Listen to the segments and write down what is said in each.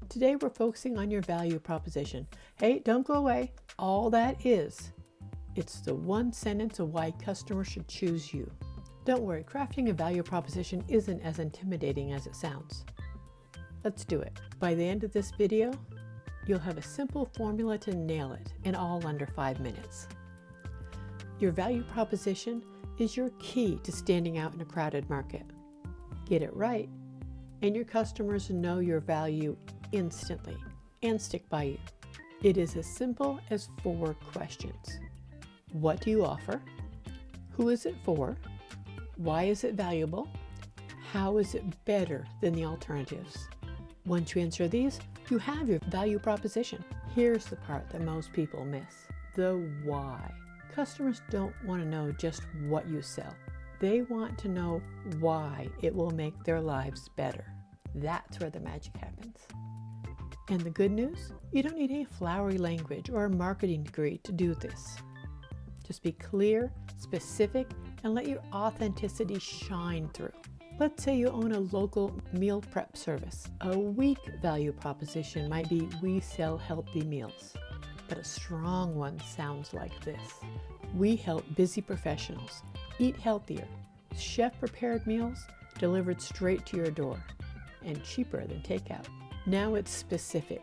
Today we're focusing on your value proposition. Hey, don't go away. All that is, it's the one sentence of why customers should choose you. Don't worry, crafting a value proposition isn't as intimidating as it sounds. Let's do it. By the end of this video, you'll have a simple formula to nail it, and all under 5 minutes. Your value proposition is your key to standing out in a crowded market. Get it right, and your customers know your value instantly and stick by you. It is as simple as 4 questions. What do you offer? Who is it for? Why is it valuable? How is it better than the alternatives? Once you answer these, you have your value proposition. Here's the part that most people miss: the why. Customers don't want to know just what you sell. They want to know why it will make their lives better. That's where the magic happens. And the good news? You don't need any flowery language or a marketing degree to do this. Just be clear, specific, and let your authenticity shine through. Let's say you own a local meal prep service. A weak value proposition might be, we sell healthy meals. But a strong one sounds like this: we help busy professionals eat healthier, chef-prepared meals delivered straight to your door, and cheaper than takeout. Now it's specific.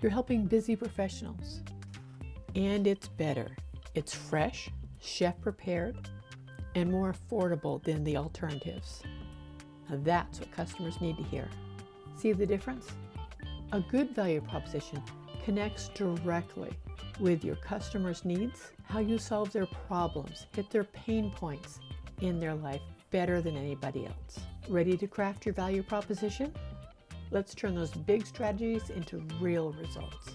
You're helping busy professionals, and it's better. It's fresh, chef-prepared, and more affordable than the alternatives. Now that's what customers need to hear. See the difference? A good value proposition connects directly with your customers' needs, how you solve their problems, hit their pain points in their life better than anybody else. Ready to craft your value proposition? Let's turn those big strategies into real results.